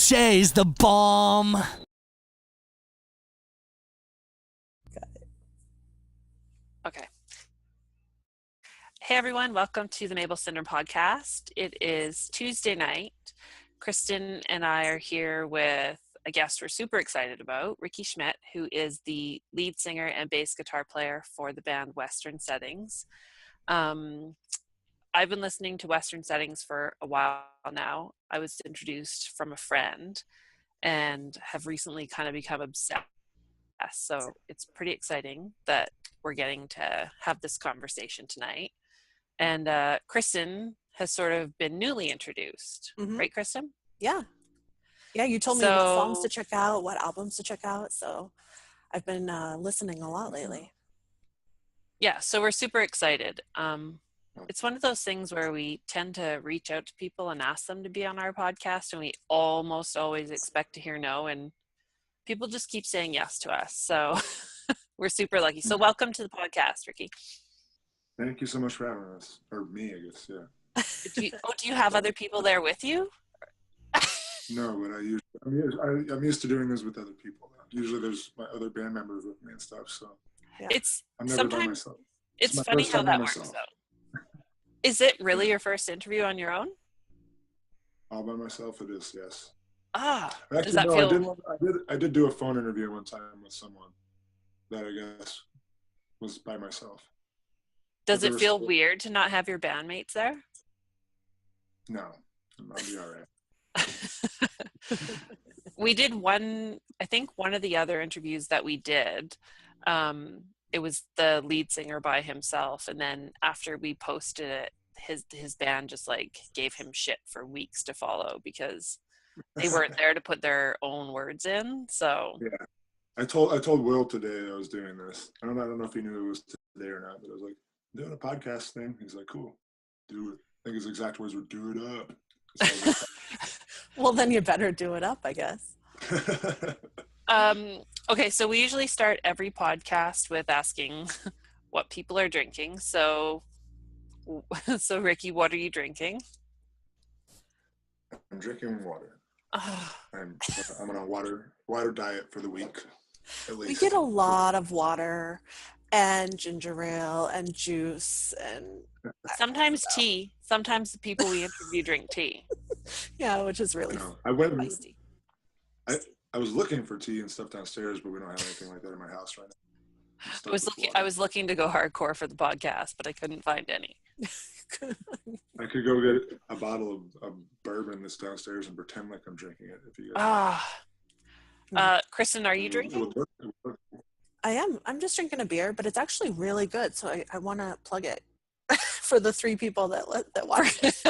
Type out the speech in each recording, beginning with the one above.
DJ's the bomb. Okay. Hey everyone, welcome to the Mabel Syndrome podcast. It is Tuesday night. Kristen and I are here with a guest we're super excited about, Ricky Schmidt, who is the lead singer and bass guitar player for the band Western Settings. I've been listening to Western Settings for a while now. I was introduced from a friend and have recently kind of become obsessed. So it's pretty exciting that we're getting to have this conversation tonight. And Kristen has sort of been newly introduced, right, Kristen? Yeah, you told me what songs to check out, what albums to check out, so I've been listening a lot lately. Yeah, so we're super excited. It's one of those things where we tend to reach out to people and ask them to be on our podcast, and we almost always expect to hear no, and people just keep saying yes to us. So we're super lucky. So welcome to the podcast, Ricky. Thank you so much for having us, or me, I guess. Yeah. Do you have other people there with you? No, but I'm used to doing this with other people. Usually, there's my other band members with me and stuff. So yeah. I'm never by myself. It's funny how that works, though. Is it really your first interview on your own? All by myself, it is. Yes. Actually, does that feel? I did do a phone interview one time with someone that I guess was by myself. Does it feel weird to not have your bandmates there? No, I'll be all right. We did one of the other interviews that we did, it was the lead singer by himself, and then after we posted it, his band just like gave him shit for weeks to follow because they weren't there to put their own words in. So yeah, I told Will today I was doing this. I don't know if he knew it was today or not, but I was like, I'm doing a podcast thing. He's like, cool, do it. I think his exact words were, do it up. Well, then you better do it up, I guess. Okay, so we usually start every podcast with asking what people are drinking. So Ricky, what are you drinking? I'm drinking water. I'm on a water diet for the week, at least. We get a lot of water and ginger ale and juice and sometimes tea. Sometimes the people we interview drink tea. Yeah, which is really feisty. I was looking for tea and stuff downstairs, but we don't have anything like that in my house right now. I was looking to go hardcore for the podcast, but I couldn't find any. I could go get a bottle of bourbon that's downstairs and pretend like I'm drinking it. If you guys. Kristen, are you drinking? I am. I'm just drinking a beer, but it's actually really good. So I want to plug it for the 3 people that watch it.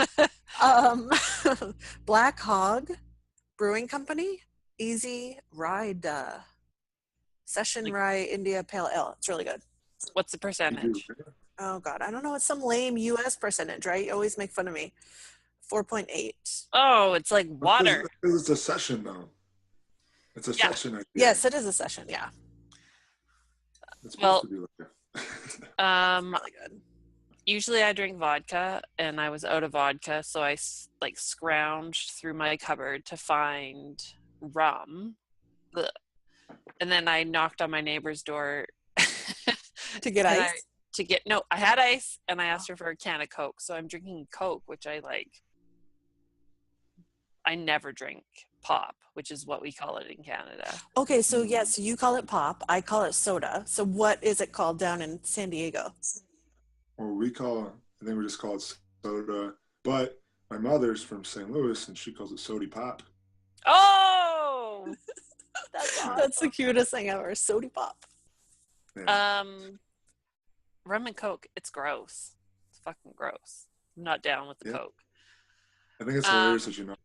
Black Hog Brewing Company, Easy Ride, Session Rye India Pale Ale. It's really good. What's the percentage? Oh God, I don't know. It's some lame U.S. percentage, right? You always make fun of me. 4.8. Oh, it's like water. It's a session, though. It's a session. Idea. Yes, it is a session. Yeah. It's supposed to be like really good. Usually I drink vodka, and I was out of vodka, so I scrounged through my cupboard to find rum. And then I knocked on my neighbor's door to get ice. I had ice, and I asked her for a can of Coke. So I'm drinking Coke, which I like. I never drink pop, which is what we call it in Canada. Okay, so yes, you call it pop. I call it soda. So what is it called down in San Diego? Well, I think we just call it soda. But my mother's from St. Louis, and she calls it sody pop. Oh! That's awesome. That's the cutest thing ever. Sody pop. Yeah. Rum and Coke, it's gross. It's fucking gross. I'm not down with the Coke. I think it's hilarious that you knocked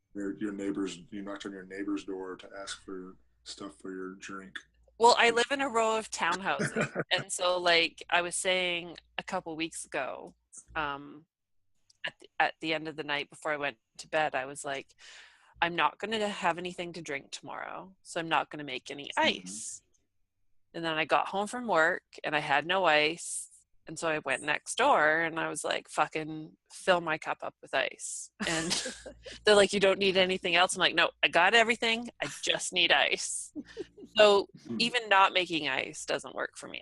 on your neighbor's door to ask for stuff for your drink. Well, I live in a row of townhouses, and so like I was saying a couple weeks ago, at the end of the night before I went to bed, I was like, I'm not going to have anything to drink tomorrow, so I'm not going to make any ice. And then I got home from work, and I had no ice, And so I went next door and I was like, fucking fill my cup up with ice. And they're like, you don't need anything else. I'm like, no, I got everything. I just need ice. So even not making ice doesn't work for me.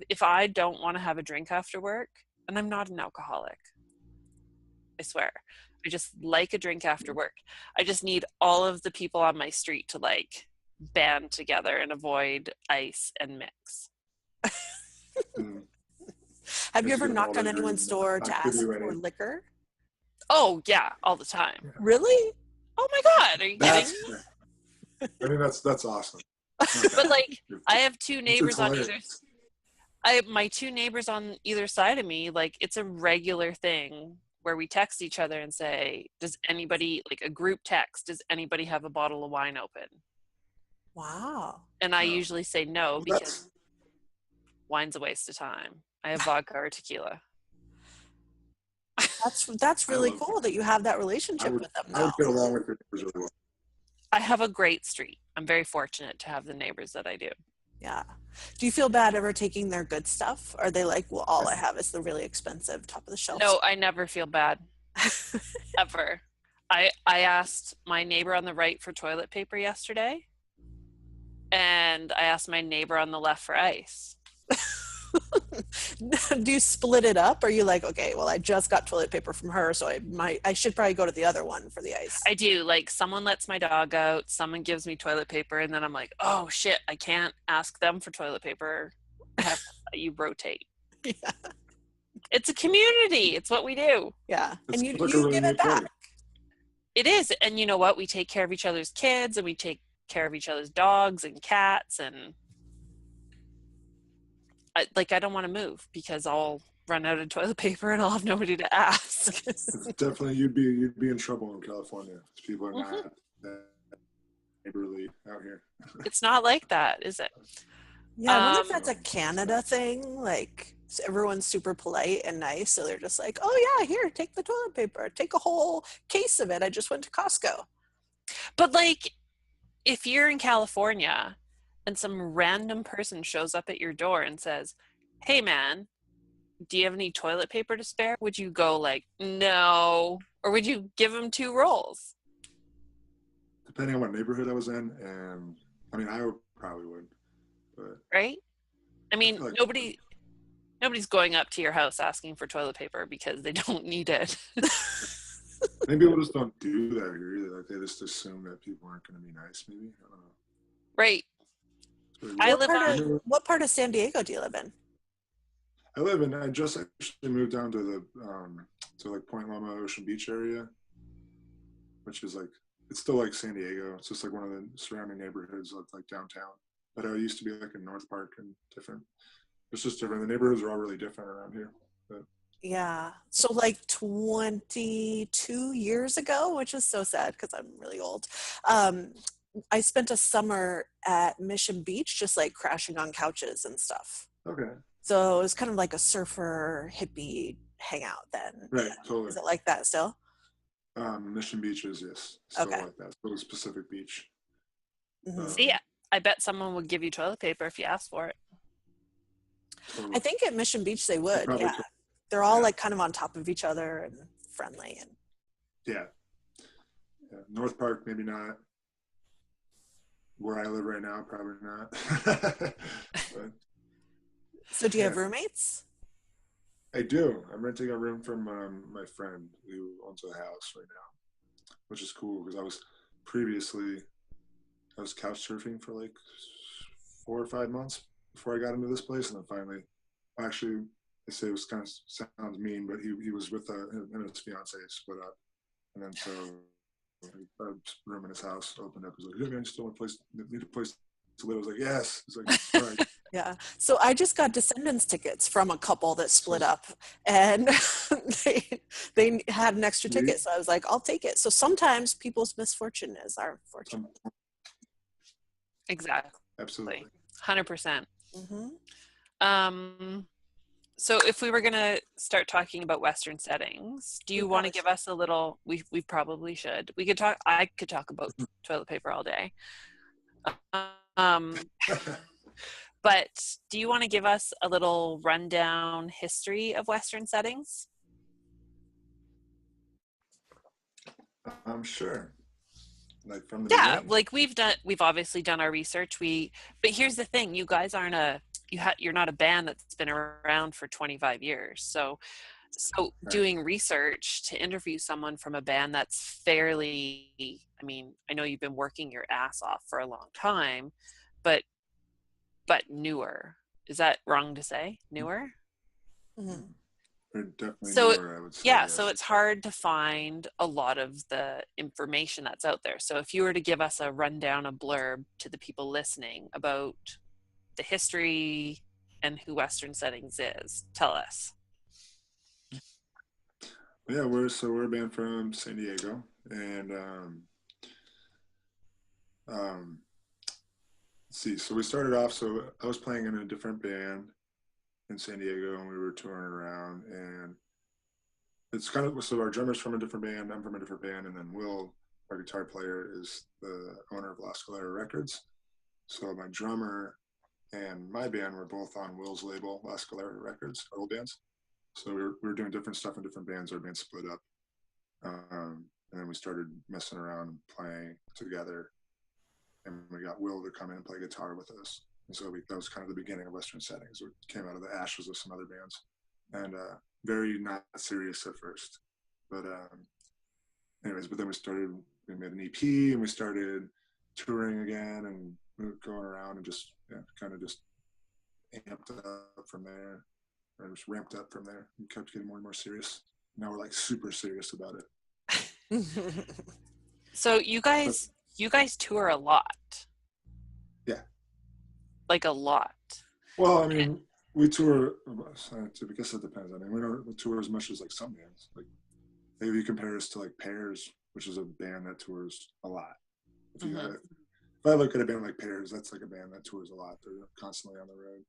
If I don't want to have a drink after work, and I'm not an alcoholic, I swear, I just like a drink after work. I just need all of the people on my street to like band together and avoid ice and mix. Have you ever knocked on anyone's door to ask for liquor? Oh yeah, all the time. Yeah. Really? Oh my God, are you kidding me? I mean, that's awesome. But like, I have two neighbors on either. hilarious. My two neighbors on either side of me, like it's a regular thing where we text each other and say, does anybody, like a group text, does anybody have a bottle of wine open? Wow. And I Wow. usually say no Well, because wine's a waste of time. I have vodka or tequila. That's really love cool that you have that relationship with them I now. would get along with your neighbors really well. I have a great street. I'm very fortunate to have the neighbors that I do. Yeah. Do you feel bad ever taking their good stuff? Are they like, well, all I have is the really expensive top of the shelf? No, I never feel bad. Ever. I asked my neighbor on the right for toilet paper yesterday, and I asked my neighbor on the left for ice. Do you split it up? Or are you like, okay, well, I just got toilet paper from her, so I should probably go to the other one for the ice? I do. Like, someone lets my dog out, someone gives me toilet paper, and then I'm like, oh shit, I can't ask them for toilet paper. You rotate. Yeah. It's a community. It's what we do. Yeah. It's And you literally give it back. It is. And you know what? We take care of each other's kids, and we take care of each other's dogs and cats, and I don't want to move because I'll run out of toilet paper and I'll have nobody to ask. It's definitely you'd be in trouble in California because people are not that neighborly out here. It's not like that, is it? Yeah, I wonder if that's a Canada thing. Like, everyone's super polite and nice, so they're just like, oh yeah, here, take the toilet paper. Take a whole case of it. I just went to Costco. But like, if you're in California and some random person shows up at your door and says, hey man, do you have any toilet paper to spare? Would you go like, no? Or would you give them 2 rolls? Depending on what neighborhood I was in, and I mean, I probably would, but Right? I mean, feel like- nobody's going up to your house asking for toilet paper because they don't need it. maybe people just don't do that here either. Like they just assume that people aren't going to be nice. Maybe I don't know. Right. It's really I weird. live What part of San Diego do you live in? I just actually moved down to to like Point Loma Ocean Beach area, which is like, it's still like San Diego. It's just like one of the surrounding neighborhoods of like downtown. But I used to be like in North Park and different. It's just different. The neighborhoods are all really different around here. But Yeah. So like 22 years ago, which is so sad because I'm really old. I spent a summer at Mission Beach, just like crashing on couches and stuff. okay, So it was kind of like a surfer hippie hangout then. right, totally. Is it like that still? Mission Beach is, yes, still Okay. like that. Still a specific beach. Mhm. See, I bet someone would give you toilet paper if you asked for it. Totally. I think at Mission Beach they would. probably Yeah. could. They're all Yeah. like kind of on top of each other and friendly. And Yeah. North Park, maybe not. Where I live right now, probably not. But so do you have Yeah. roommates? I do. I'm renting a room from my friend who owns a house right now, which is cool because I was couch surfing for like 4 or 5 months before I got into this place, and then finally, actually, I say it was kind of sounds mean, but he was with him and his fiance split up, and then so a room in his house opened up. He was like, "Hey man, you still need a place to live?" I was like, "Yes." He's like, "All right." Yeah. So I just got Descendants tickets from a couple that split up, and they had an extra Sweet. ticket. So I was like, I'll take it. So sometimes people's misfortune is our fortune. Exactly. Absolutely. 100%. Mm-hmm. So if we were going to start talking about Western settings, do you We want to probably give us a little, we probably should. I could talk about toilet paper all day. But do you want to give us a little rundown history of Western Settings? I'm sure. Like from the Yeah, beginning. like we've obviously done our research. But here's the thing, you guys aren't you're not a band that's been around for 25 years. So Right. doing research to interview someone from a band that's fairly, I mean, I know you've been working your ass off for a long time, but newer. Is that wrong to say? Newer? Mhm. They're definitely So newer, I would say. yeah, so Yes. it's hard to find a lot of the information that's out there. So if you were to give us a rundown, a blurb to the people listening about the history and who Western Settings is, tell us. Yeah, we're a band from San Diego, and um, let's see. So we started off. So I was playing in a different band in San Diego, and we were touring around. And it's kind of so our drummer's from a different band. I'm from a different band, and then Will, our guitar player, is the owner of La Scalera Records. So my drummer and my band were both on Will's label, La Scalera Records, our old bands. So we were doing different stuff in different bands. Our band split up. And then we started messing around and playing together. And we got Will to come in and play guitar with us. And so that was kind of the beginning of Western Settings. We came out of the ashes of some other bands. And very not serious at first. But anyways, but then we made an EP and we started touring again and going around and just kind of just amped up from there. Or just ramped up from there and kept getting more and more serious. Now we're like super serious about it. So you guys tour a lot. Yeah. Like a lot. Well, I mean, we tour. I guess it depends. I mean, we don't tour as much as like some bands. Like maybe you compare us to like Pears, which is a band that tours a lot. If I look at a band like Pears, that's like a band that tours a lot. They're constantly on the road,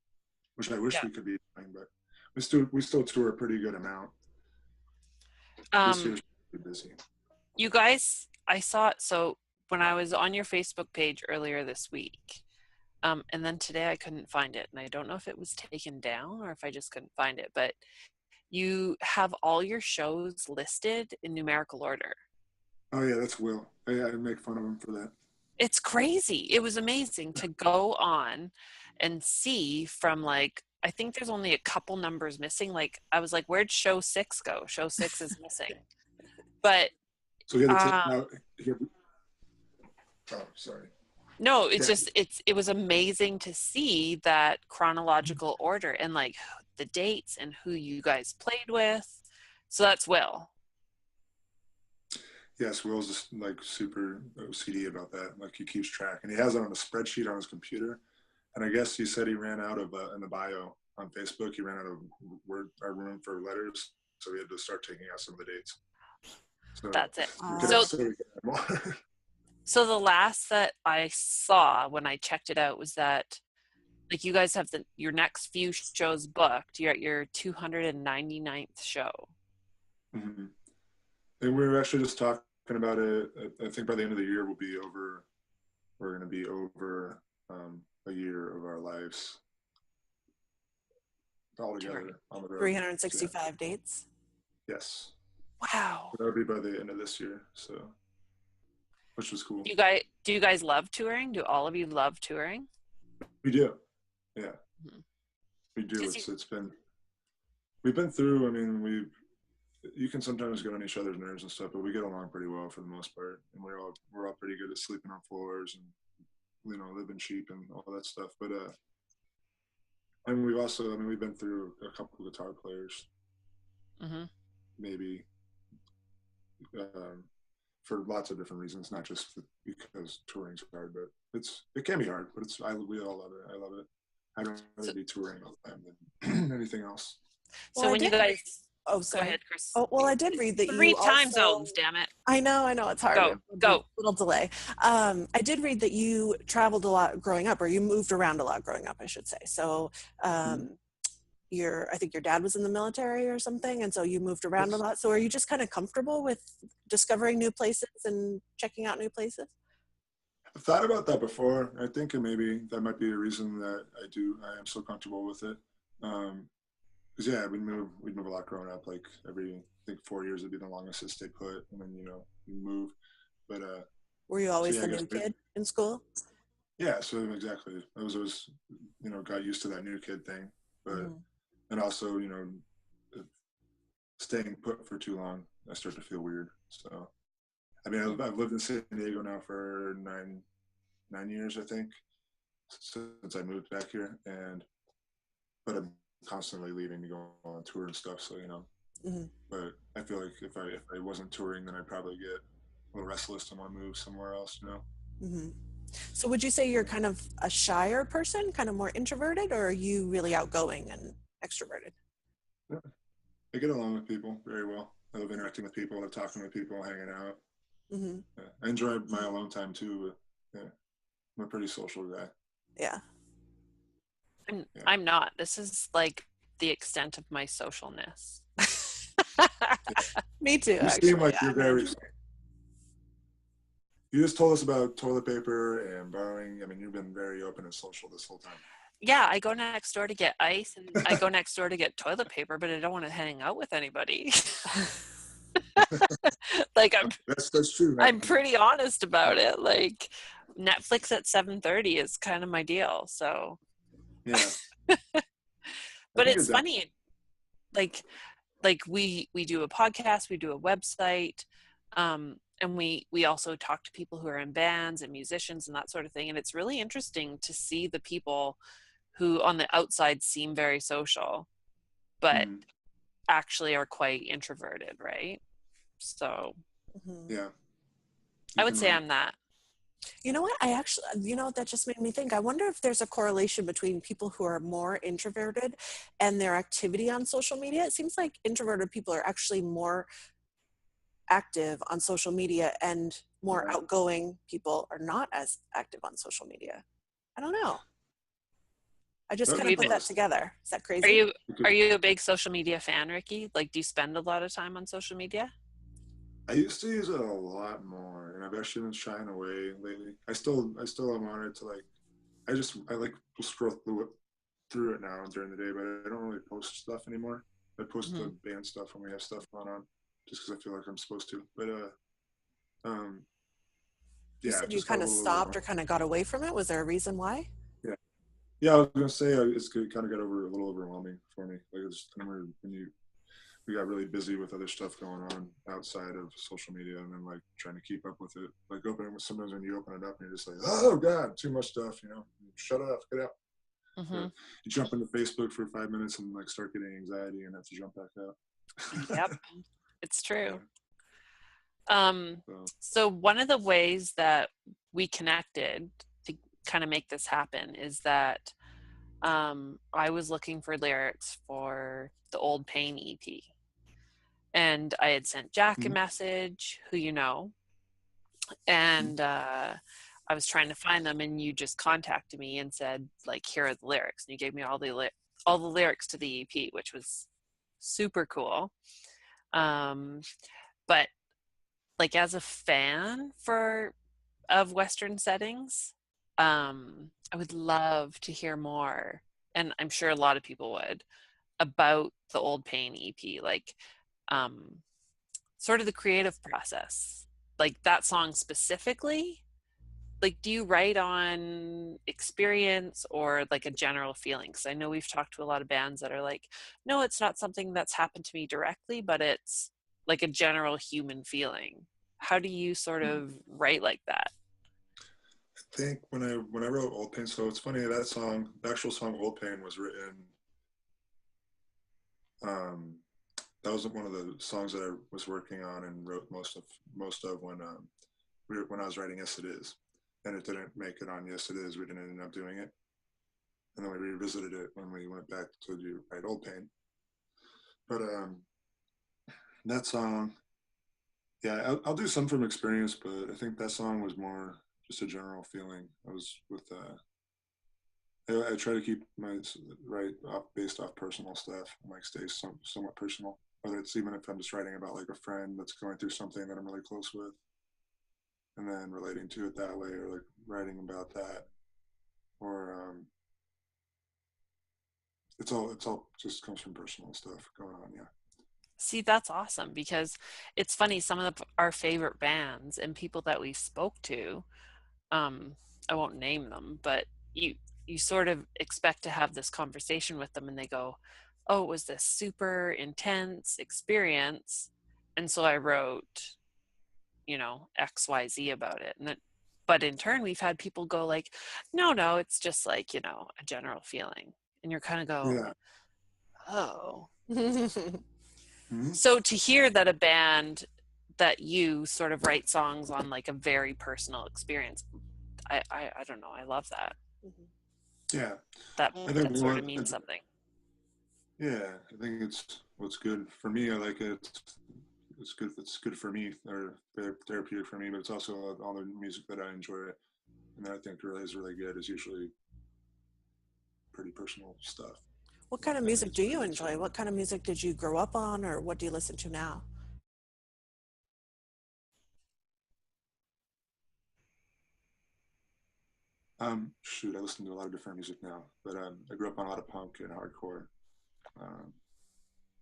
which I wish we could be doing, but we still tour a pretty good amount. This year's pretty busy. You guys, I saw it. So when I was on your Facebook page earlier this week, and then today I couldn't find it, and I don't know if it was taken down or if I just couldn't find it, but you have all your shows listed in numerical order. Oh yeah, that's Will. I make fun of him for that. It's crazy. It was amazing to go on and see from like, I think there's only a couple numbers missing. Like I was like, where'd show 6 go? Show 6 is missing. But So we had to take out here. Oh, sorry. No, it's just it was amazing to see that chronological order and like the dates and who you guys played with. So that's Will. Yes, Will's just like super OCD about that. Like he keeps track, and he has it on a spreadsheet on his computer. And I guess he said he ran out of in the bio on Facebook. He ran out of room for letters, so we had to start taking out some of the dates. So that's it. So the last that I saw when I checked it out was that like you guys have your next few shows booked. You're at your 299th show. Mm-hmm. And we were actually just talking about it. I think by the end of the year we're going to be over a year of our lives all together on the road. 365 dates. Yes. Wow. That'll be by the end of this year, so which was cool. Do you guys love touring? Do all of you love touring? We do. Yeah. Mm-hmm. We do. We've been through, I mean, you can sometimes get on each other's nerves and stuff, but we get along pretty well for the most part. And we're all pretty good at sleeping on floors and, living cheap and all that stuff. But, and we've been through a couple of guitar players, maybe, for lots of different reasons, not just because touring's hard, but it can be hard, but we all love it. I love it. I'd rather be touring all the time than anything else. So when you guys, sorry. Go ahead, Chris. Oh, well, I did read that 3 time zones, damn it. I know, it's hard. Go. Little delay. I did read that you traveled a lot growing up, or you moved around a lot growing up, I should say. So, I think your dad was in the military or something, and so you moved around a lot. So are you just kind of comfortable with discovering new places and checking out new places? I've thought about that before. I think maybe that might be a reason that I am so comfortable with it. Because yeah, we'd move a lot growing up. Like every, I think 4 years would be the longest to stay put, and then you move. But Were you so always yeah, the new kid in school? yeah. So exactly, I was always, got used to that new kid thing, but Mhm. and also if staying put for too long, I start to feel weird. So I mean, I've lived in San Diego now for nine years, I think, since I moved back here, but I'm constantly leaving to go on tour and stuff. So Mhm. but I feel like if I wasn't touring, then I'd probably get a little restless and want to move somewhere else. Mhm. So would you say you're kind of a shyer person, kind of more introverted, or are you really outgoing and extroverted? Yeah. I get along with people very well. I love interacting with people, I love talking with people, hanging out. Hmm. Yeah. I enjoy my alone time too. But yeah, I'm a pretty social guy. Yeah. Yeah. I'm not. This is like the extent of my socialness. Me too, You seem actually. like you're I'm an very. introvert. You just told us about toilet paper and borrowing. I mean, you've been very open and social this whole time. Yeah, I go next door to get ice and I go next door to get toilet paper, but I don't want to hang out with anybody. Like That's true. I'm pretty honest about it. Like Netflix at 7:30 is kind of my deal. So, Yeah. I but think it's funny. Like we do a podcast, we do a website, and we also talk to people who are in bands and musicians and that sort of thing. And it's really interesting to see the people who on the outside seem very social, but actually are quite introverted, right? So Mhm. Yeah. I would say I'm that. You know what? I actually, that just made me think. I wonder if there's a correlation between people who are more introverted and their activity on social media. It seems like introverted people are actually more active on social media, and more Right. outgoing people are not as active on social media. I don't know. I just kind of put that together. Is that Are crazy? you are you a big social media fan, Ricky? Like, do you spend a lot of time on social media? I used to use it a lot more, and I've actually been shying away lately. I still am on it to like. I like to scroll through it now during the day, but I don't really post stuff anymore. I post the band stuff when we have stuff going on, just because I feel like I'm supposed to. But um, You yeah, I've said you just got kind a of little stopped overwhelmed. or kind of got away from it. Was there a reason why? Yeah, yeah. I was gonna say it's kind of got a little overwhelming for me. Like I remember when we got really busy with other stuff going on outside of social media, and then like trying to keep up with it. Like sometimes when you open it up and you're just like, oh god, too much stuff. Shut up, get out. You jump into Facebook for 5 minutes and like start getting anxiety and have to jump back out. Yep, it's true. So, So one of the ways that we connected to kind of make this happen is that I was looking for lyrics for the Old Pain EP. And I had sent Jack a message, who you know, and I was trying to find them, and you just contacted me and said, like, here are the lyrics. And you gave me all the lyrics to the EP, which was super cool. But like as a fan of Western settings, I would love to hear more, and I'm sure a lot of people would, about the Old Pain EP, like sort of the creative process, like that song specifically. Like, do you write on experience or like a general feeling? Because I know we've talked to a lot of bands that are like, no, it's not something that's happened to me directly, but it's like a general human feeling. How do you sort of write like that? I think when I wrote Old Pain, so it's funny that song, the actual song Old Pain was written. That was one of the songs that I was working on and wrote most of when I was writing Yes It Is, and it didn't make it on Yes It Is. We didn't end up doing it, and then we revisited it when we went back to do Right Old Pain. But that song, yeah, I'll do some from experience, but I think that song was more just a general feeling. I was with I try to keep my based off personal stuff, like stay somewhat personal. Whether it's even if I'm just writing about like a friend that's going through something that I'm really close with. and then relating to it that way, or like writing about that, or it's all just comes from personal stuff going on. Yeah. See, that's awesome, because it's funny, some of our favorite bands and people that we spoke to, I won't name them, but you sort of expect to have this conversation with them and they go, oh, it was this super intense experience, and so I wrote, XYZ about it. But in turn, we've had people go like, no, it's just like, a general feeling. And you're kind of go, Yeah. oh. Mm-hmm. So to hear that a band that you sort of write songs on like a very personal experience, I don't know, I love that. Yeah. That I think sort of means something. Yeah, I think it's what's good for me. I like it. It's good. It's good for me, or therapeutic for me. But it's also all the music that I enjoy, and that I think really is really good. Is usually pretty personal stuff. What kind of music do you enjoy? What kind of music did you grow up on, or what do you listen to now? Shoot, I listen to a lot of different music now, but I grew up on a lot of punk and hardcore.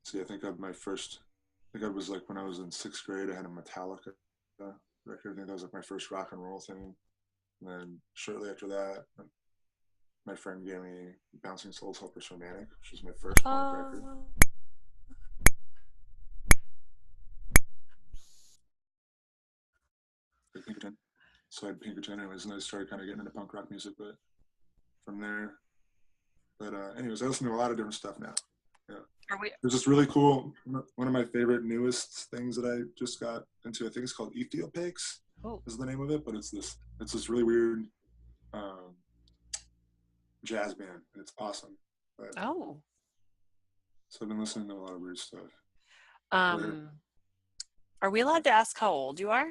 See, I think I was like when I was in 6th grade, I had a Metallica record. I think that was like my first rock and roll thing. And then shortly after that, my friend gave me Bouncing Souls Hopeless Romantic, which was my first punk record. Pinkerton. So I had Pinkerton anyways, and I started kind of getting into punk rock music, but from there. But anyways, I listen to a lot of different stuff now. Yeah. There's this really cool, one of my favorite newest things that I just got into, I think it's called Ethiopics, is the name of it, but it's this really weird jazz band, and it's awesome. But, so I've been listening to a lot of weird stuff. Are we allowed to ask how old you are?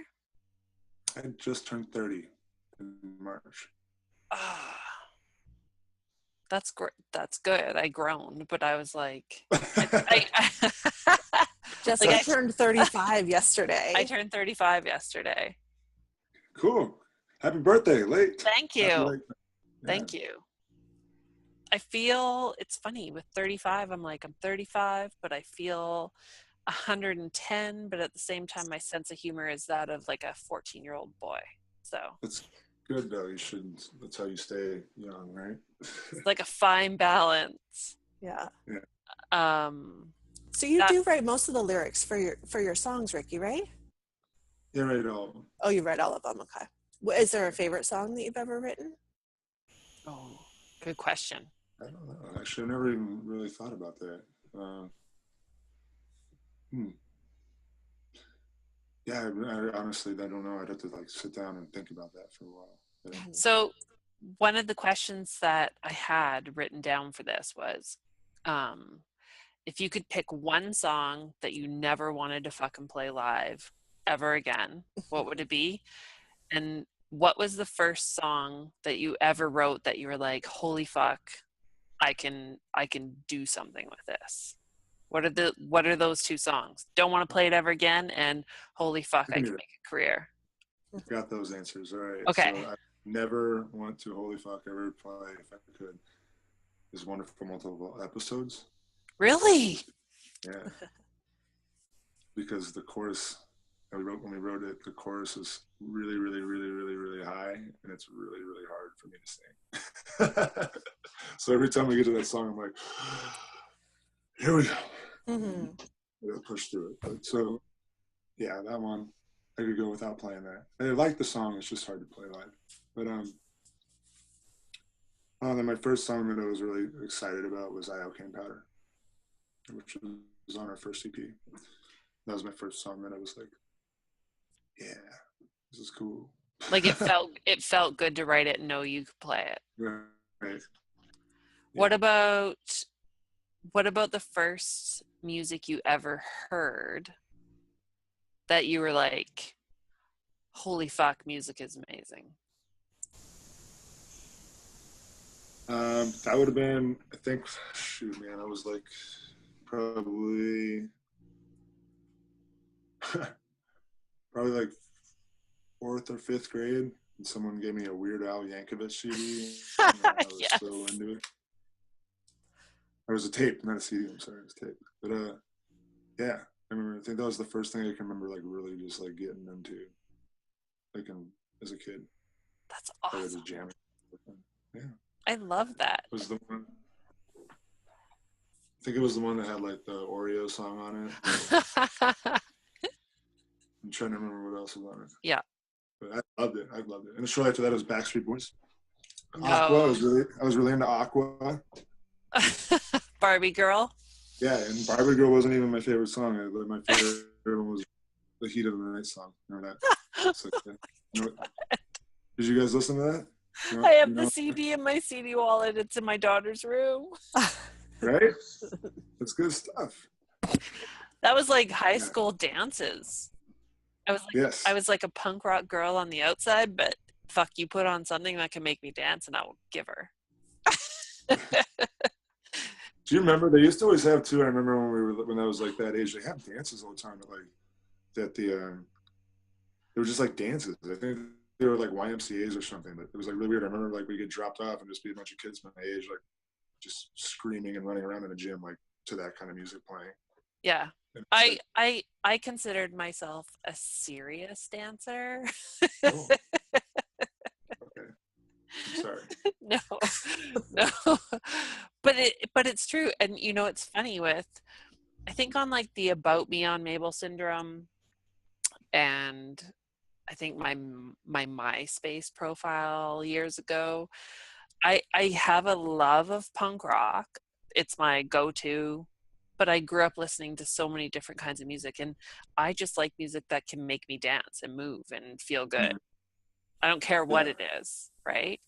I just turned 30 in March. That's great. That's good. I groaned, but I was like, Jessica turned 35 yesterday. I turned 35 yesterday. Cool. Happy birthday, late. Thank you. Yeah. Thank you. I feel, it's funny, with 35, I'm 35, but I feel 110, but at the same time, my sense of humor is that of like a 14-year-old boy. So that's good though. That's how you stay young, right? It's like a fine balance. Yeah. So you do write most of the lyrics for your songs, Ricky, right? Yeah, I write all of them. Oh, you write all of them. Okay. Is there a favorite song that you've ever written? Oh, good question. I don't know. Actually, I've never even really thought about that. Yeah, I honestly, I don't know. I'd have to sit down and think about that for a while. So one of the questions that I had written down for this was, if you could pick one song that you never wanted to fucking play live ever again, what would it be? And what was the first song that you ever wrote that you were like, holy fuck, I can do something with this? What are those two songs? Don't want to play it ever again, and holy fuck, I can make a career. Got those answers. All right. Okay. So I never want to holy fuck ever play, if I could, is Wonderful Multiple Episodes. Really? Yeah. Because the chorus when we wrote it, the chorus is really, really, really, really, really high, and it's really, really hard for me to sing. So every time we get to that song, I'm like, here we go. Mm-hmm. We'll push through it. But so, yeah, that one, I could go without playing that. I like the song, it's just hard to play live. But then my first song that I was really excited about was I Alkane Powder, which was on our first EP. That was my first song that I was like, yeah, this is cool. Like it felt good to write it and know you could play it. Right. Yeah. What about the first music you ever heard that you were like, holy fuck, music is amazing? That would have been, I think, shoot, man, I was like probably like 4th or 5th grade, and someone gave me a Weird Al Yankovic CD, and I was Yes. so into it. It was a tape, not a CD. I'm sorry, it was a tape. But yeah, I think that was the first thing I can remember, like really just like getting into, like as a kid. That's Started awesome. just jamming. Yeah, I love that. it was the one. I think it was the one that had like the Oreo song on it. I'm trying to remember what else was on it. Yeah. But I loved it. And shortly after that, it was Backstreet Boys. No. Aqua. I was really into Aqua. Barbie Girl. Yeah, and Barbie Girl wasn't even my favorite song. My favorite one was the Heat of the Night song. Remember that? So, did you guys listen to that? I have the CD in my CD wallet. It's in my daughter's room. Right? That's good stuff. That was like high school dances. Yes. I was like a punk rock girl on the outside, but fuck, you put on something that can make me dance and I will give her. Do you remember they used to always have too? I remember when I was like that age, they have dances all the time. They were just like dances. I think they were like YMCA's or something. But it was like really weird. I remember like we get dropped off and just be a bunch of kids my age, like just screaming and running around in the gym, like to that kind of music playing. Yeah. I considered myself a serious dancer. Oh. Okay. I'm sorry. No. But it's true. And you know, it's funny I think on like the About Me on Mabel syndrome, and I think my MySpace profile years ago, I have a love of punk rock. It's my go-to, but I grew up listening to so many different kinds of music, and I just like music that can make me dance and move and feel good. I don't care what it is, right?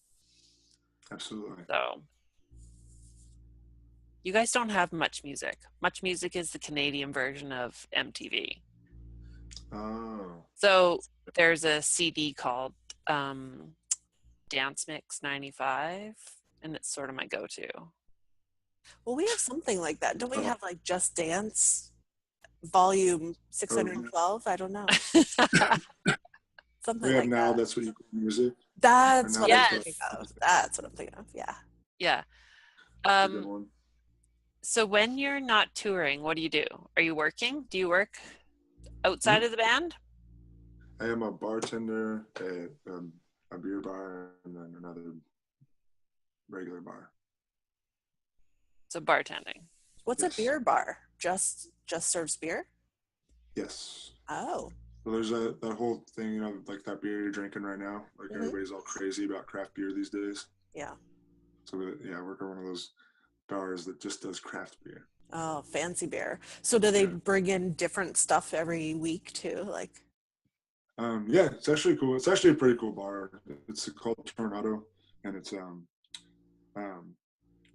Absolutely. So you guys don't have Much Music. Much Music is the Canadian version of MTV. Oh. So there's a CD called Dance Mix 95, and it's sort of my go-to. Well, we have something like that. Don't we have like Just Dance volume 612? I don't know. Something We have like now, that. that's what you call music. That's what Yes. I'm thinking of. That's what I'm thinking of. Yeah. Yeah. That's a good one. So when you're not touring, what do you do? Are you working? Do you work outside of the band? I am a bartender at a beer bar and then another regular bar. So bartending. What's Yes. a beer bar? Just serves beer? Yes. Oh. So there's that whole thing, you know, like that beer you're drinking right now. Like everybody's all crazy about craft beer these days. Yeah. So I work at one of those bars that just does craft beer. Oh, fancy beer. So do they bring in different stuff every week too? Like Yeah, it's actually cool. It's actually a pretty cool bar. It's called Tornado, and it's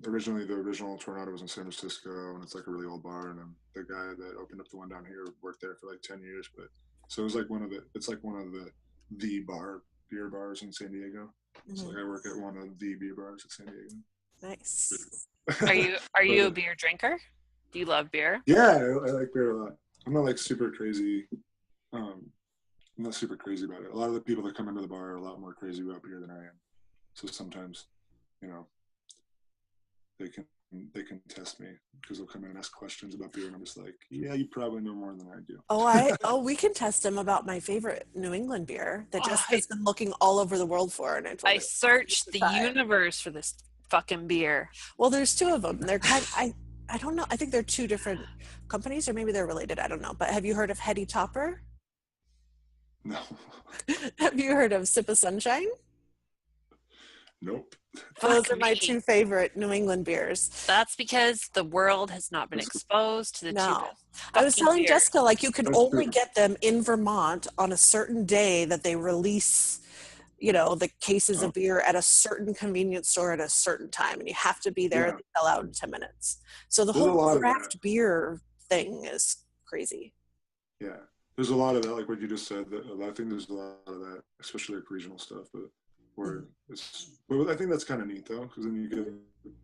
originally the original Tornado was in San Francisco, and it's like a really old bar. And the guy that opened up the one down here worked there for like 10 years. But so it was like one of the beer bars in San Diego. So like I work at one of the beer bars in San Diego. nice. Are you a beer drinker? Do you love beer? Yeah, I like beer a lot. I'm not like super crazy. I'm not super crazy about it. A lot of the people that come into the bar are a lot more crazy about beer than I am. So sometimes, you know, they can test me because they'll come in and ask questions about beer, and I'm just like, yeah, you probably know more than I do. We can test them about my favorite New England beer that Jessica's been looking all over the world for, and I searched the universe for this fucking beer. Well, there's two of them. They're I don't know. I think they're two different companies, or maybe they're related. I don't know. But have you heard of Heady Topper? No. Have you heard of Sip of Sunshine? Nope. Those are my two favorite New England beers. That's because the world has not been exposed to the two. I was telling beers. Jessica, like, you can only get them in Vermont on a certain day that they release, you know, the cases of beer at a certain convenience store at a certain time, and you have to be there and they sell out in 10 minutes. So the whole craft beer thing is crazy. Yeah. There's a lot of that, like what you just said. I think there's a lot of that, especially like regional stuff. But I think that's kind of neat though, because then you get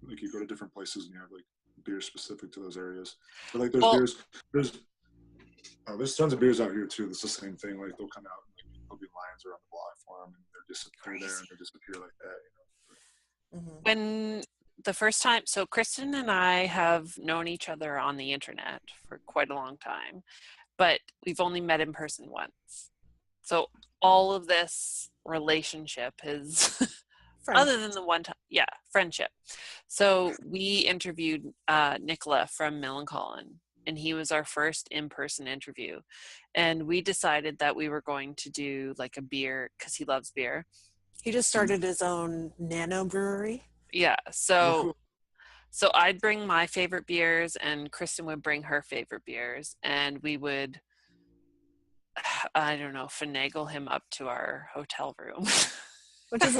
like you go to different places and you have like beer specific to those areas. But like there's tons of beers out here too. That's the same thing. Like they'll come out and like, there'll be lines around disappear there and they disappear like that. When the first time, so Kristen and I have known each other on the internet for quite a long time, but we've only met in person once. So all of this relationship is other than the one time, friendship. So we interviewed Nicola from Millencolin, and he was our first in-person interview. And we decided that we were going to do like a beer, because he loves beer. He just started his own nano brewery. Yeah, so I'd bring my favorite beers, and Kristen would bring her favorite beers, and we would, I don't know, finagle him up to our hotel room. Which is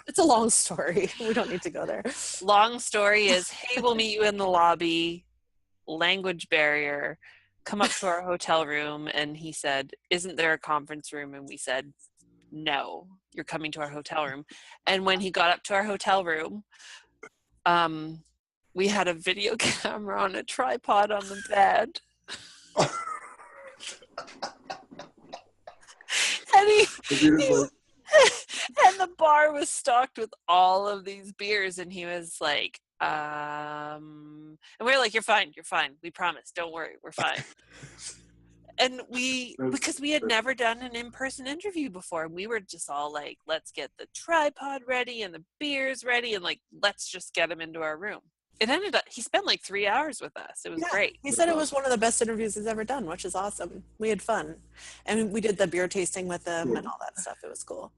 it's a long story. We don't need to go there. Long story is, hey, we'll meet you in the lobby, language barrier, come up to our hotel room, and he said, isn't there a conference room? And we said, no, you're coming to our hotel room. And when he got up to our hotel room, we had a video camera on a tripod on the bed. And the bar was stocked with all of these beers, and he was like, and we were like, you're fine, we promise, don't worry, we're fine. And because we had never done an in-person interview before, we were just all like, let's get the tripod ready and the beers ready, and like, let's just get him into our room. It ended up, he spent like 3 hours with us. It was great. He said it was one of the best interviews he's ever done, which is awesome. We had fun. And we did the beer tasting with him and all that stuff. It was cool.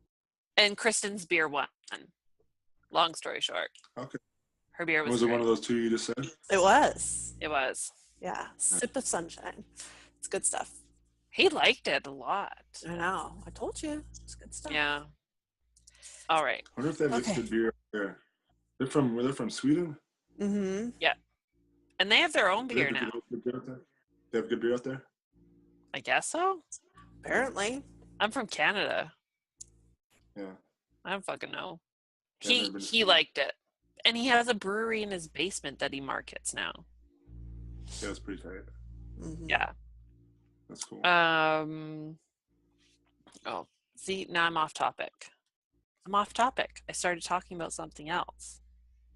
And Kristen's beer won. Long story short. Okay. Her beer was it one of those two you just said? It was. Yeah. Sip of sunshine. It's good stuff. He liked it a lot. I know. I told you. It's good stuff. Yeah. All right. I wonder if they have good beer there. They're from Sweden? Mm-hmm. Yeah. And they have their own beer now. They have good beer out there? I guess so. Apparently. I'm from Canada. Yeah. I don't fucking know. He liked it. And he has a brewery in his basement that he markets now. Yeah, that's pretty tight. Mm-hmm. Yeah. That's cool. Oh, see, now I'm off topic. I started talking about something else.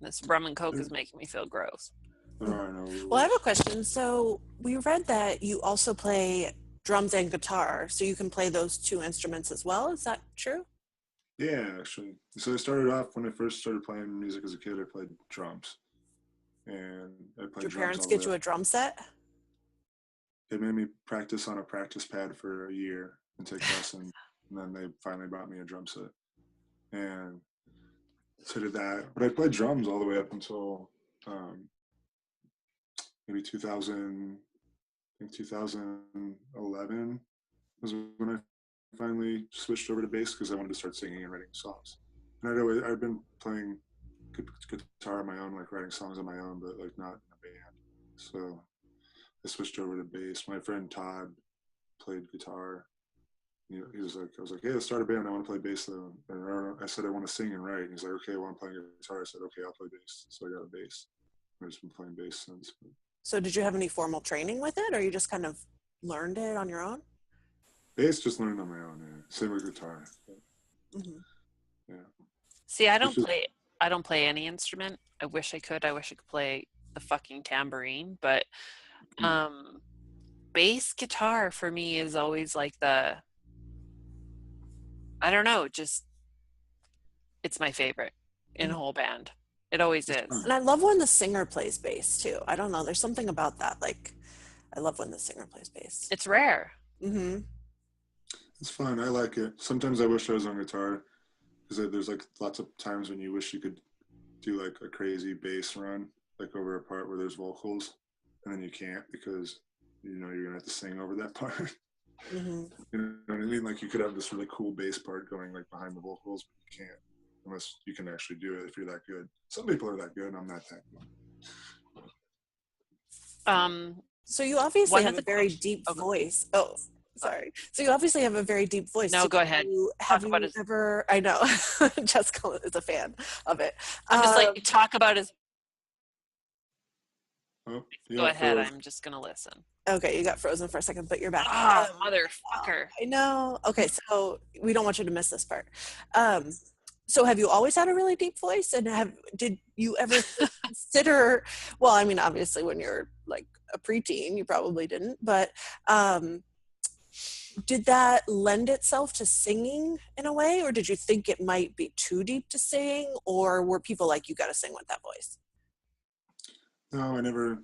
This rum and coke is making me feel gross. Well, I have a question. So we read that you also play drums and guitar, so you can play those two instruments as well. Is that true? Yeah, actually. So I started off, when I first started playing music as a kid, I played drums. And I played drums. Did your parents get you a drum set? They made me practice on a practice pad for a year and take lessons. And then they finally bought me a drum set. And so I did that. But I played drums all the way up until maybe 2011 was when I finally switched over to bass because I wanted to start singing and writing songs. And I'd been playing guitar on my own, like writing songs on my own, but like not in a band. So I switched over to bass. My friend Todd played guitar. He was like, I was like, hey, let's start a band. I want to play bass though. And I said I want to sing and write. And he's like, okay, well, I'm playing guitar. I said, okay, I'll play bass. So I got a bass. I've just been playing bass since. So did you have any formal training with it, or you just kind of learned it on your own? Bass just learned on my own. Yeah. Same with guitar. Mm-hmm. Yeah. See, I don't play any instrument. I wish I could. I wish I could play the fucking tambourine, but bass guitar for me is always like I don't know, just it's my favorite in a whole band. It always is. And I love when the singer plays bass too. I don't know, there's something about that. Like, I love when the singer plays bass. It's rare. Mm-hmm. It's fun. I like it. Sometimes I wish I was on guitar because there's like lots of times when you wish you could do like a crazy bass run, like over a part where there's vocals, and then you can't because you know you're gonna have to sing over that part. Mm-hmm. You know what I mean? Like you could have this really cool bass part going like behind the vocals, but you can't unless you can actually do it if you're that good. Some people are that good. I'm not that good. So you obviously have a very deep voice. Oh, sorry. So you obviously have a very deep voice. No, go ahead. Have you ever? I know Jessica is a fan of it. I'm just like, talk about his. Oh, Go ahead. froze. I'm just gonna listen. Okay, you got frozen for a second, but you're back. Motherfucker. I know. Okay, so we don't want you to miss this part. So have you always had a really deep voice, and did you ever consider? Well, I mean, obviously, when you're like a preteen, you probably didn't, but did that lend itself to singing in a way, or did you think it might be too deep to sing, or were people like, you got to sing with that voice? No, I never.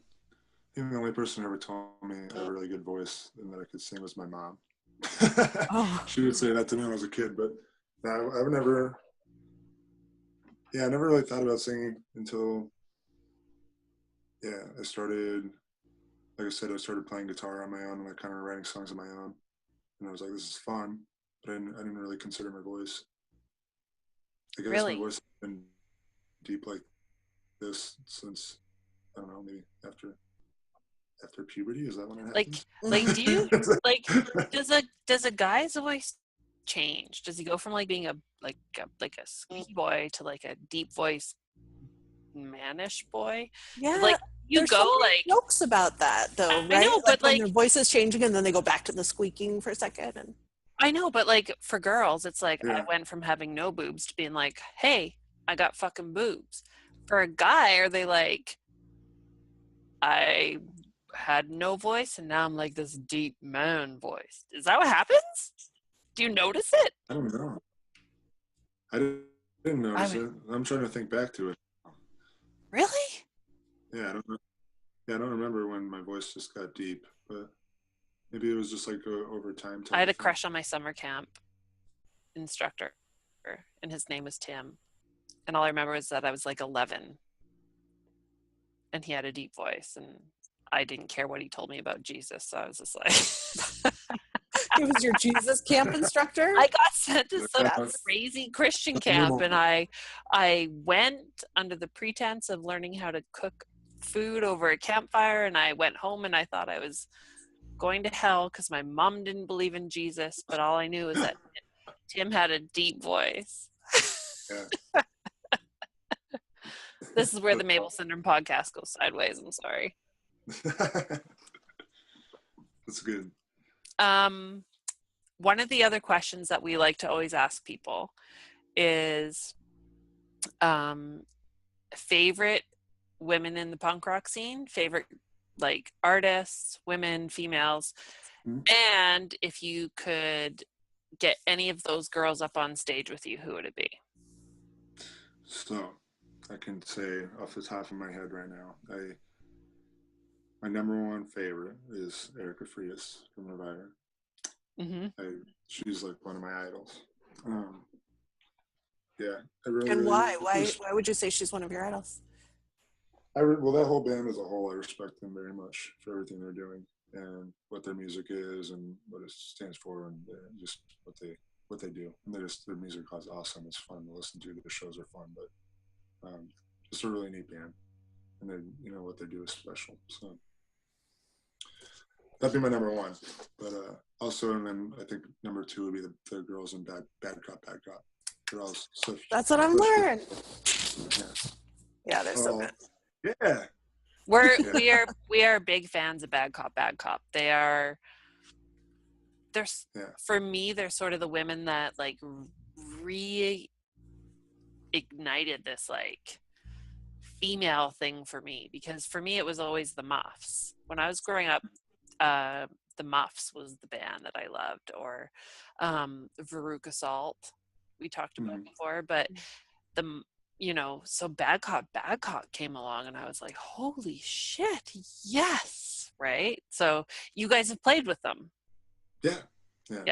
Even the only person who ever told me I have a really good voice and that I could sing was my mom. Oh. She would say that to me when I was a kid, but I've never. Yeah, I never really thought about singing until. Yeah, I started. Like I said, I started playing guitar on my own and like kind of writing songs on my own, and I was like, "This is fun," but I didn't really consider my voice. I guess Really? my voice has been deep like this since I don't know, maybe after puberty. Is that when it happens? Like do you like does a guy's voice change? Does he go from like being a squeaky boy to like a deep voice mannish boy? Yeah, Like you there's go so many like jokes about that, though, right? I know, but when like their voice is changing and then they go back to the squeaking for a second. And I know, but like for girls, it's like I Yeah. went from having no boobs to being like, hey, I got fucking boobs. For a guy, are they like, I had no voice and now I'm like this deep man voice? Is that what happens? Do you notice it? I don't know. I didn't notice it. I'm trying to think back to it. Really? Yeah, I don't know. Yeah, I don't remember when my voice just got deep, but maybe it was just like over time. I had a crush on my summer camp instructor, and his name was Tim. And all I remember is that I was like 11, and he had a deep voice, and I didn't care what he told me about Jesus, so I was just like... he was your Jesus camp instructor? I got sent to some Yes. crazy Christian camp, and I went under the pretense of learning how to cook food over a campfire, and I went home and I thought I was going to hell because my mom didn't believe in Jesus, but all I knew was that Tim had a deep voice. Yeah. This is where the Mabel Syndrome podcast goes sideways. I'm sorry. That's good. One of the other questions that we like to always ask people is favorite women in the punk rock scene, favorite like artists, women, females, and if you could get any of those girls up on stage with you, who would it be? So I can say off the top of my head right now, my number one favorite is Erica Frias from Reviver. Mm-hmm. She's like one of my idols. Yeah, I really. And really, why? Why would you say she's one of your idols? Well, that whole band as a whole, I respect them very much for everything they're doing and what their music is and what it stands for and just what they do. And their music is awesome. It's fun to listen to. The shows are fun, but just a really neat band, and then what they do is special. So that'd be my number one. But also, and then I think number two would be the girls in Bad Cop. They're all such. That's what I'm learning. Yeah, they're so good. Yeah. We are big fans of Bad Cop. They're for me, they're sort of the women that like reignited this like female thing for me, because for me it was always the Muffs. When I was growing up, the Muffs was the band that I loved, or Veruca Salt we talked about before, but so Bad Cop came along and I was like, holy shit, yes, right? So you guys have played with them. Yeah. And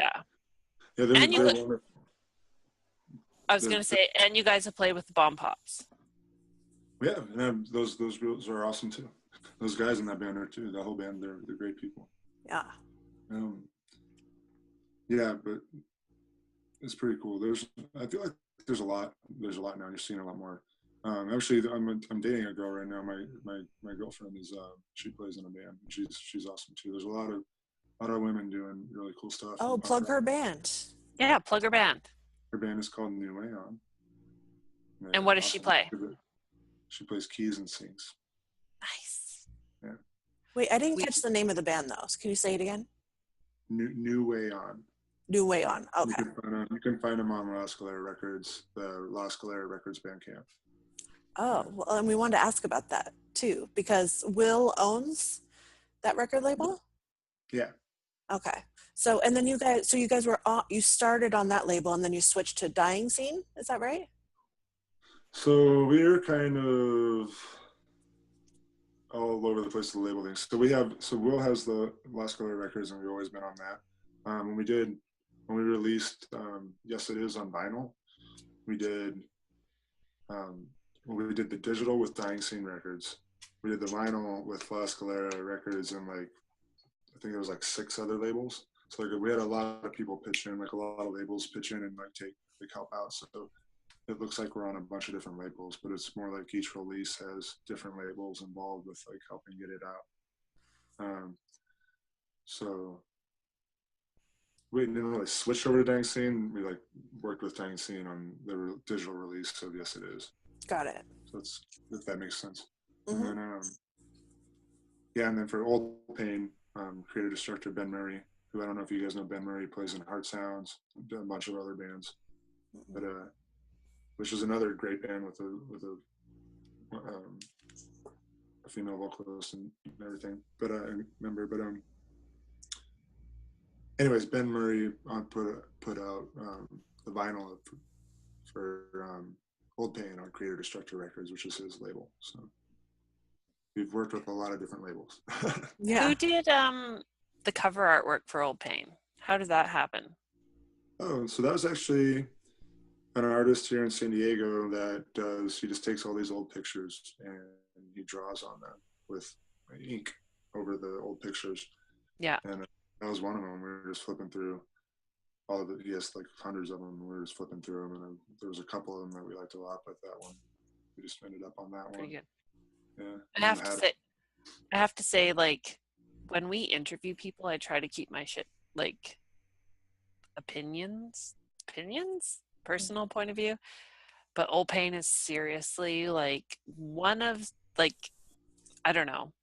I was going to say, and you guys have played with the Bomb Pops. Yeah, and those girls are awesome too. Those guys in that band are too. The whole band, they're great people. Yeah. Yeah, but it's pretty cool. I feel like there's a lot now. You're seeing a lot more. Actually, I'm dating a girl right now. My girlfriend is she plays in a band. She's awesome too. There's a lot of women doing really cool stuff. Oh, plug her band. Yeah, plug her band. Her band is called New Aeon. And what does she play? She plays keys and sings. Nice. Yeah. Wait, I didn't catch the name of the band though. So can you say it again? New Way On. New Way On. Okay. You can find them on La Scalera Records, the La Scalera Records Bandcamp. Oh, well, and we wanted to ask about that too, because Will owns that record label. Yeah. Okay. So, and then you guys were you started on that label and then you switched to Dying Scene. Is that right? So we're kind of all over the place with the label things. So Will has the La Scalera Records, and we've always been on that. When we released Yes It Is on vinyl, we did the digital with Dying Scene Records. We did the vinyl with La Scalera Records, and like I think there was like 6 other labels. So like we had a lot of people pitch in, like a lot of labels pitch in and like help out. So it looks like we're on a bunch of different labels, but it's more like each release has different labels involved with like helping get it out. So we didn't really switch over to Dying Scene. We like worked with Dying Scene on the digital release of Yes It Is. Got it. So if that makes sense. Mm-hmm. And then and then for Old Pain, creator destructor Ben Murray, who I don't know if you guys know Ben Murray, plays in Heart Sounds, a bunch of other bands, but which is another great band with a female vocalist and everything. But I remember, anyways, Ben Murray put out the vinyl for Old Pain on Creator Destructor Records, which is his label. So we've worked with a lot of different labels. Yeah. Who did the cover artwork for Old Pain? How did that happen? Oh, so that was actually an artist here in San Diego he just takes all these old pictures and he draws on them with ink over the old pictures. Yeah. And that was one of them. We were just flipping through all of it. He has like hundreds of them. We were just flipping through them, and there was a couple of them that we liked a lot, but that one, we just ended up on that one. Pretty good. Yeah. I have to say, like, when we interview people, I try to keep my shit, like, opinions, personal point of view. But Old Pain is seriously, like, one of, like, I don't know.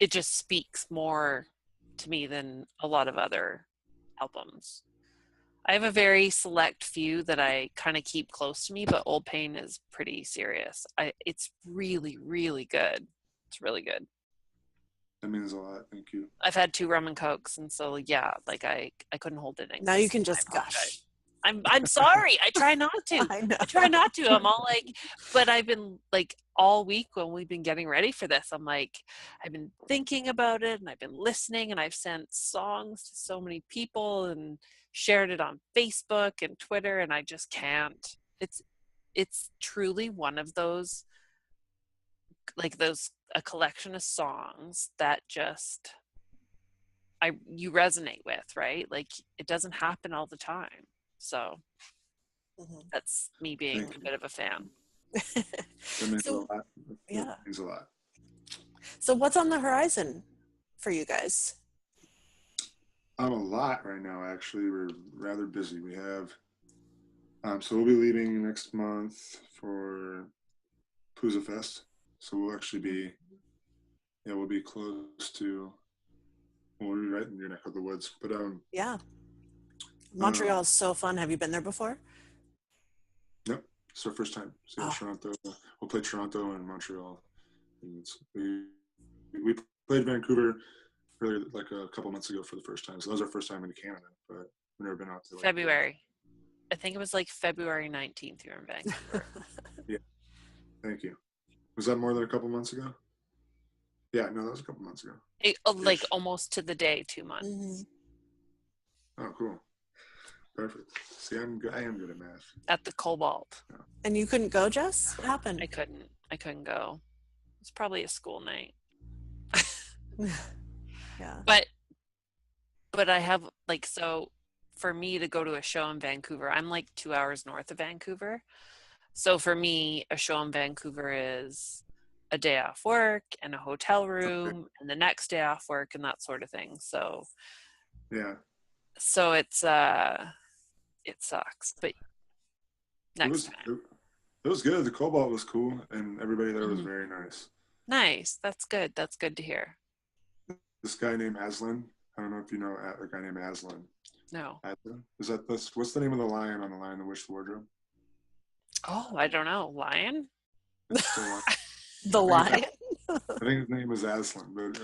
It just speaks more to me than a lot of other albums. I have a very select few that I kind of keep close to me, but Old Pain is pretty serious. It's really, really good. It's really good. That means a lot. Thank you. I've had 2 rum and cokes, and so yeah, like I couldn't hold it in. Now you can just gush. I'm sorry. I try not to. I know. I try not to. I'm all like, but I've been like all week when we've been getting ready for this, I'm like, I've been thinking about it and I've been listening and I've sent songs to so many people and shared it on Facebook and Twitter, and I just can't. It's truly one of those, like a collection of songs that just you resonate with, right? Like it doesn't happen all the time. So that's me being a bit of a fan. That means a lot. Yeah. That means a lot. So what's on the horizon for you guys? A lot right now, actually. We're rather busy. We have, so we'll be leaving next month for Pooza Fest. So we'll actually be, we'll be close to, we'll be right in your neck of the woods. But yeah. Montreal is so fun. Have you been there before? Nope. It's our first time. So Toronto. We'll play Toronto and Montreal. And we played Vancouver really like a couple months ago for the first time. So that was our first time in Canada, but we've never been out to February. I think it was like February 19th here in Vancouver. Yeah. Thank you. Was that more than a couple months ago? Yeah, no, that was a couple months ago. Like almost to the day, 2 months. Mm-hmm. Oh, cool. Perfect. See, I am good at math. At the Cobalt. Yeah. And you couldn't go, Jess? What happened? I couldn't go. It's probably a school night. Yeah. But I have like, so for me to go to a show in Vancouver, I'm like 2 hours north of Vancouver. So for me, a show in Vancouver is a day off work and a hotel room and the next day off work and that sort of thing. So yeah. So it sucks, but next time. It was good. The Cobalt was cool and everybody there was very nice. Nice. That's good. That's good to hear. This guy named Aslan. I don't know if you know a guy named Aslan. No. Aslan? Is that this? What's the name of the lion on the Lion, the Witch, the Wardrobe? Oh, I don't know. Lion? It's the lion. The lion. I think his name was Aslan, but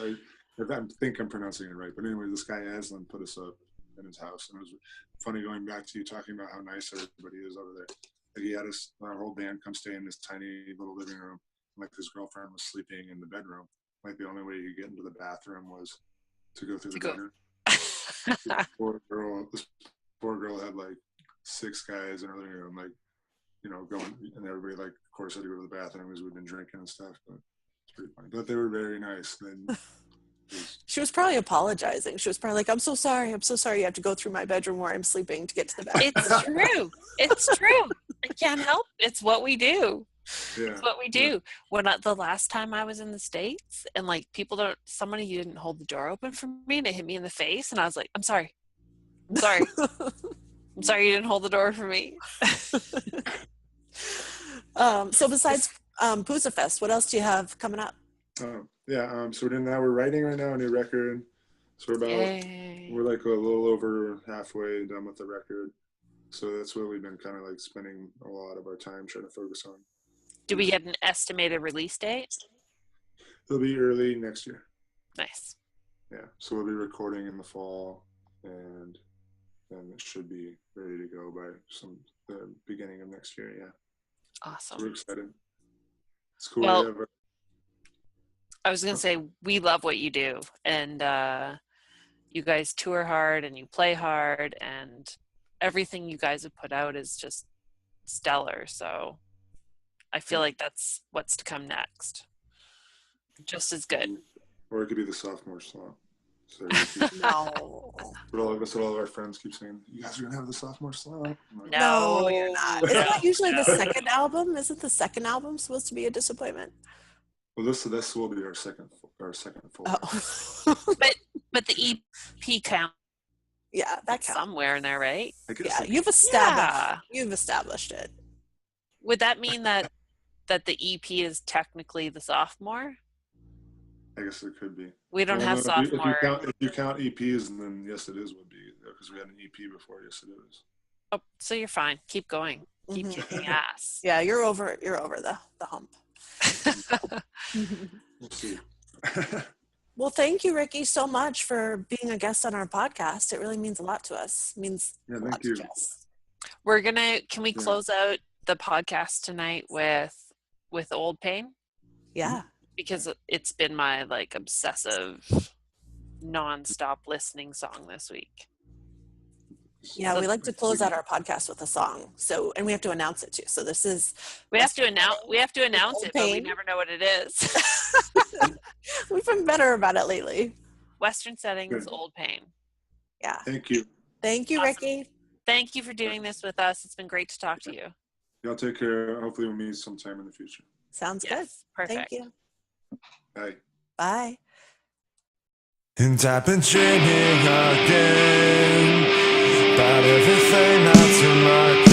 I think I'm pronouncing it right. But anyway, this guy Aslan put us up in his house, and it was funny going back to you talking about how nice everybody is over there. Like he had our whole band come stay in this tiny little living room. Like his girlfriend was sleeping in the bedroom. Like the only way you could get into the bathroom was to go through the bedroom. This poor girl had like 6 guys in her living room, like, you know, going, and everybody, like, of course, had to go to the bathroom because we'd been drinking and stuff. But it's pretty funny. But they were very nice. Then She was probably apologizing. She was probably like, I'm so sorry you have to go through my bedroom where I'm sleeping to get to the bathroom. It's true. It's true. I can't help. It's what we do. yeah, It's what we do. When the last time I was in the States, and like somebody didn't hold the door open for me, and it hit me in the face, and I was like, I'm sorry. I'm sorry you didn't hold the door for me. So besides Pooza Fest, what else do you have coming up? so we're writing right now a new record. So we're like a little over halfway done with the record. So that's what we've been kind of like spending a lot of our time trying to focus on. Do we get an estimated release date? It'll be early next year. Nice. Yeah, so we'll be recording in the fall, and then it should be ready to go by the beginning of next year. Yeah. Awesome. We're excited. It's cool. Well, I was going to say, we love what you do, and you guys tour hard and you play hard, and everything you guys have put out is just stellar. So I feel like that's what's to come next. Just as good. Or it could be the sophomore slump. So No. that's what all of our friends keep saying. You guys are going to have the sophomore slump? Like, No, you're not. Isn't that usually the No. second album? Isn't the second album supposed to be a disappointment? Well, this will be our second full. Oh. But the EP count Yeah, that counts. somewhere in there, right? I guess Yeah, it- you've established it. Would that mean that the EP is technically the sophomore? I guess it could be. We don't have no, sophomore. If you count EPs, then yes, it would be, because we had an EP before. Yes, it is. Oh, so you're fine. Keep going. Keep kicking ass. Yeah, you're over the hump. We'll see. Well, thank you, Ricky, so much for being a guest on our podcast. It really means a lot to us. It means Yeah, a thank lot to you. Jess. Can we close out the podcast tonight with Old Pain? Yeah. Because it's been my like obsessive non-stop listening song this week. Yeah, we like to close out our podcast with a song. So, and we have to announce it too. So this is We have to announce Old it, but we Pain. never know what it is. we've been better about it lately. Western Settings, Good. Old Pain. Yeah. Thank you. Thank you, Awesome. Ricky. Thank you for doing this with us. It's been great to talk to you. Y'all take care. Hopefully we'll meet sometime in the future. Sounds Yes, good. perfect. Thank you. Bye. Bye. And I've been dreaming again about everything that's in my